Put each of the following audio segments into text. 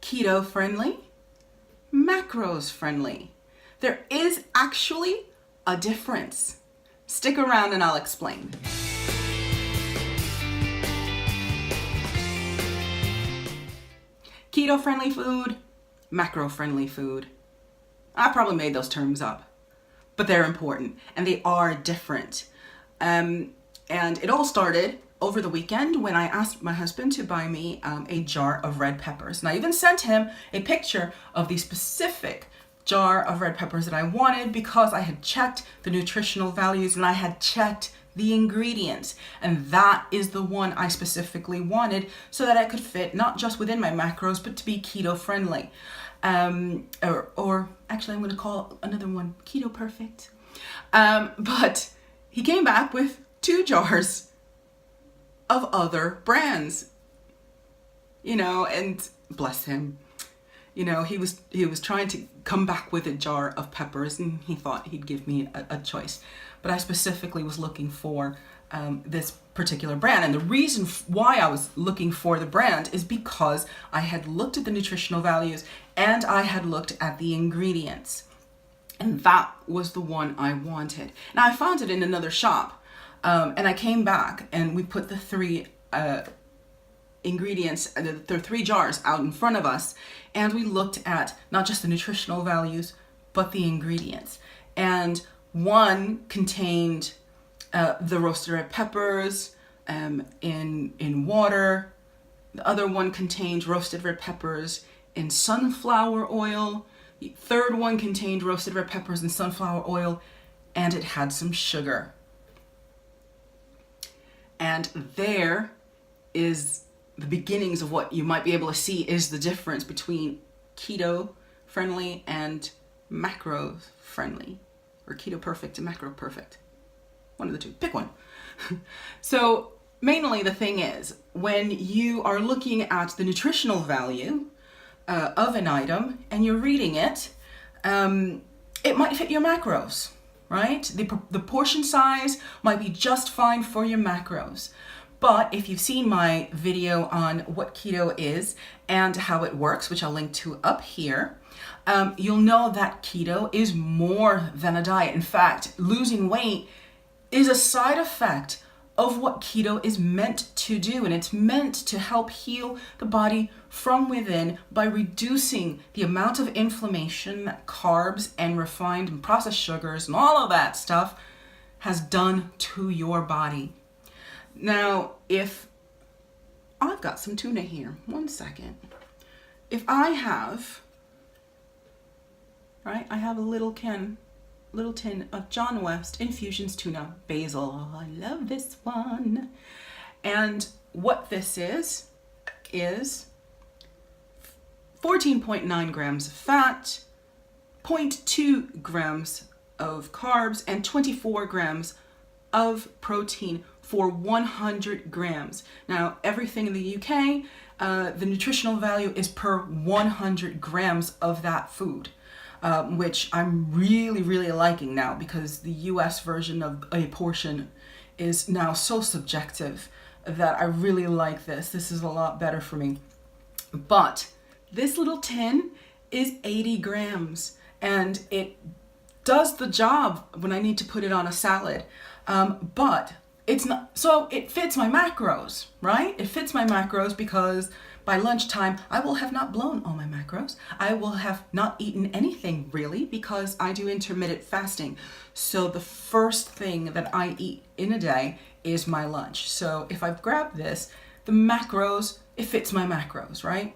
keto friendly, macros friendly. There is actually a difference. Stick around and I'll explain. Keto friendly food, macro friendly food. I probably made those terms up, but they're important and they are different. And it all started over the weekend when I asked my husband to buy me a jar of red peppers. And I even sent him a picture of the specific jar of red peppers that I wanted because I had checked the nutritional values and I had checked the ingredients. And that is the one I specifically wanted so that it could fit not just within my macros, but to be keto friendly. Or actually I'm going to call another one Keto Perfect. But he came back with 2 jars of other brands, and bless him. He was trying to come back with a jar of peppers and he thought he'd give me a choice. But I specifically was looking for this particular brand. And the reason why I was looking for the brand is because I had looked at the nutritional values and I had looked at the ingredients. And that was the one I wanted. Now I found it in another shop and I came back and we put the 3 ingredients, the 3 jars out in front of us, and we looked at not just the nutritional values, but the ingredients. And one contained the roasted red peppers in water. The other one contained roasted red peppers in sunflower oil. The third one contained roasted red peppers in sunflower oil, and it had some sugar. And there is the beginnings of what you might be able to see is the difference between keto friendly and macro friendly, or keto perfect and macro perfect. One of the two, pick one. So mainly the thing is, when you are looking at the nutritional value of an item and you're reading it, it might fit your macros, right? The portion size might be just fine for your macros. But if you've seen my video on what keto is and how it works, which I'll link to up here, you'll know that keto is more than a diet. In fact, losing weight is a side effect of what keto is meant to do. And it's meant to help heal the body from within by reducing the amount of inflammation that carbs and refined and processed sugars and all of that stuff has done to your body. Now, if I've got some tuna here, one second. If I have, right, I have a little tin of John West Infusions Tuna Basil. I love this one. And what this is 14.9 grams of fat, 0.2 grams of carbs, and 24 grams of protein for 100 grams. Now, everything in the UK, the nutritional value is per 100 grams of that food, which I'm really, really liking now because the US version of a portion is now so subjective that I really like this. This is a lot better for me. But this little tin is 80 grams and it does the job when I need to put it on a salad. But it's not, so it fits my macros, right? It fits my macros because by lunchtime, I will have not blown all my macros. I will have not eaten anything really because I do intermittent fasting. So the first thing that I eat in a day is my lunch. So if I grab this, the macros, it fits my macros, right?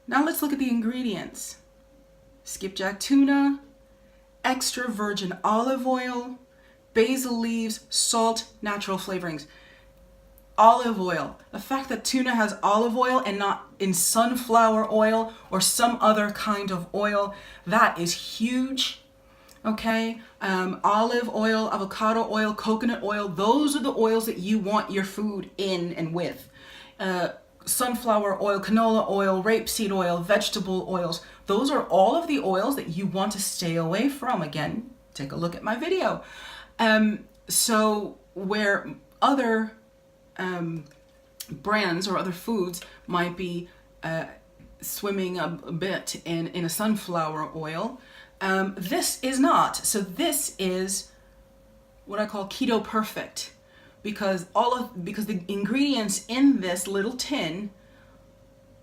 Now let's look at the ingredients. Skipjack tuna, extra virgin olive oil, basil leaves, salt, natural flavorings. Olive oil. The fact that tuna has olive oil and not in sunflower oil or some other kind of oil, that is huge. Okay, olive oil, avocado oil, coconut oil, those are the oils that you want your food in and with. Sunflower oil, canola oil, rapeseed oil, vegetable oils, those are all of the oils that you want to stay away from. Again, take a look at my video. So where other brands or other foods might be swimming a bit in a sunflower oil. This is not. So this is what I call keto perfect, because the ingredients in this little tin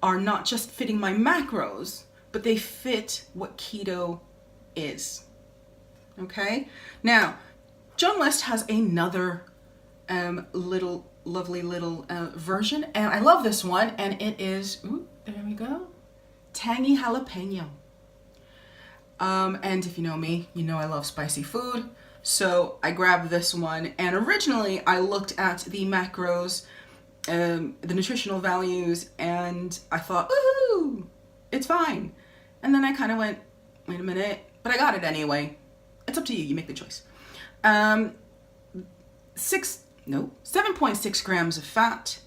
are not just fitting my macros, but they fit what keto is. Okay? Now, John West has another lovely little version, and I love this one, and it is, ooh, there we go, tangy jalapeno. And if you know me, you know I love spicy food, so I grabbed this one, and originally I looked at the macros, the nutritional values, and I thought, ooh, it's fine. And then I kind of went, wait a minute, but I got it anyway. It's up to you, you make the choice. 7.6 grams of fat,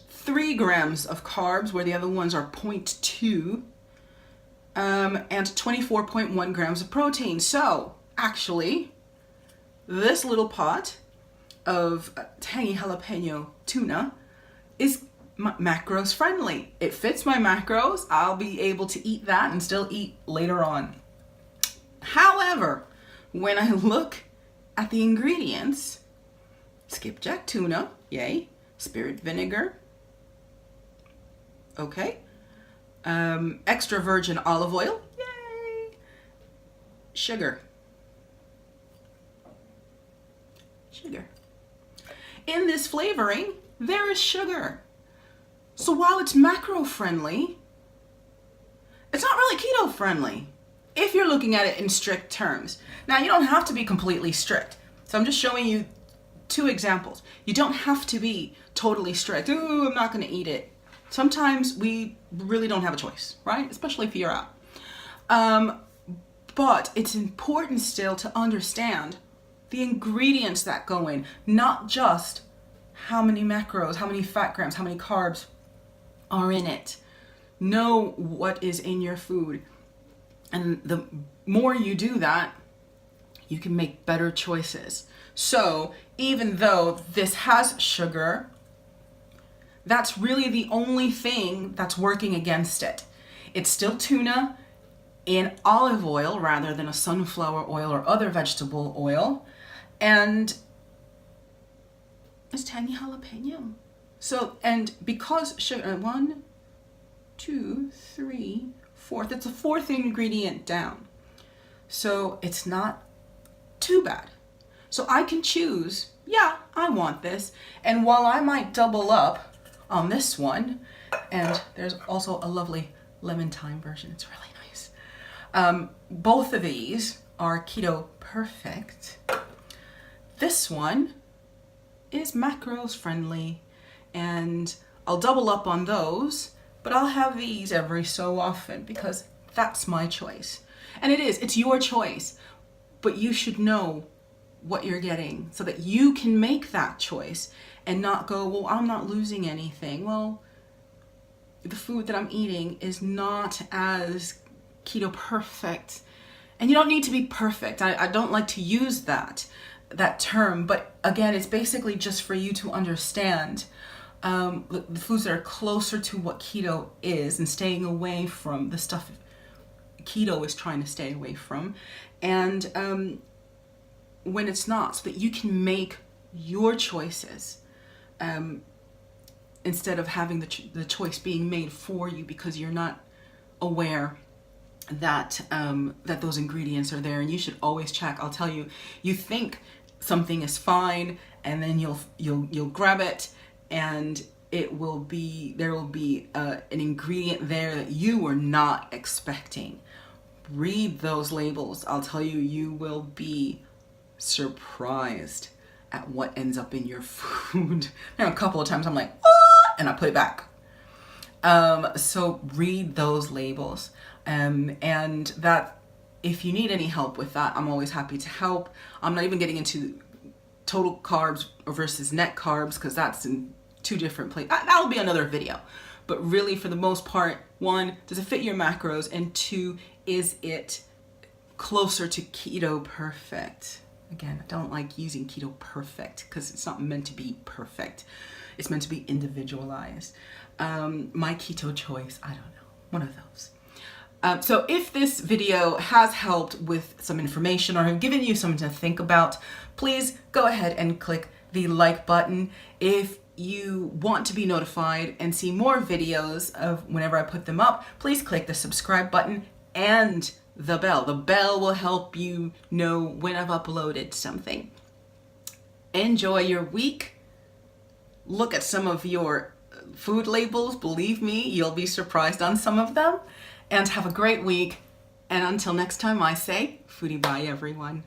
3 grams of carbs, where the other ones are 0.2, and 24.1 grams of protein. So actually, this little pot of tangy jalapeno tuna is macros friendly. It fits my macros. I'll be able to eat that and still eat later on. However, when I look at the ingredients, skipjack tuna, yay, spirit vinegar, okay, extra virgin olive oil, yay, sugar. In this flavoring, there is sugar. So while it's macro friendly, it's not really keto friendly if you're looking at it in strict terms. Now, you don't have to be completely strict. So I'm just showing you 2 examples. You don't have to be totally strict. Ooh, I'm not going to eat it. Sometimes we really don't have a choice, right? Especially if you're out. But it's important still to understand the ingredients that go in, not just how many macros, how many fat grams, how many carbs are in it. Know what is in your food. And the more you do that, you can make better choices. So even though this has sugar, that's really the only thing that's working against it. It's still tuna in olive oil rather than a sunflower oil or other vegetable oil. And it's tangy jalapeno. So, and because sugar, 1, 2, 3, 4, that's the 4th ingredient down. So it's not too bad. So I can choose, yeah, I want this. And while I might double up on this one, and there's also a lovely lemon thyme version, it's really nice. Both of these are keto perfect. This one is macros friendly, and I'll double up on those, but I'll have these every so often because that's my choice. And it's your choice, but you should know what you're getting so that you can make that choice and not go, well, I'm not losing anything. Well, the food that I'm eating is not as keto perfect, and you don't need to be perfect. I don't like to use that term, but again, it's basically just for you to understand the foods that are closer to what keto is and staying away from the stuff keto is trying to stay away from, and when it's not, so that you can make your choices instead of having the choice being made for you because you're not aware that that those ingredients are there. And you should always check. I'll tell you, you think something is fine, and then you'll grab it, and there will be an ingredient there that you were not expecting. Read those labels. I'll tell you, you will be surprised at what ends up in your food. Now, a couple of times I'm like, ah, and I put it back. So read those labels, and that if you need any help with that, I'm always happy to help. I'm not even getting into total carbs versus net carbs because that's in 2 different places. That'll be another video. But really, for the most part, 1, does it fit your macros? And 2, is it closer to keto perfect? Again, I don't like using keto perfect because it's not meant to be perfect. It's meant to be individualized. My keto choice, I don't know. one of those. So if this video has helped with some information or have given you something to think about, please go ahead and click the like button. If you want to be notified and see more videos of whenever I put them up, please click the subscribe button and the bell. The bell will help you know when I've uploaded something. Enjoy your week. Look at some of your food labels. Believe me, you'll be surprised on some of them. And have a great week. And until next time, I say, foodie bye, everyone.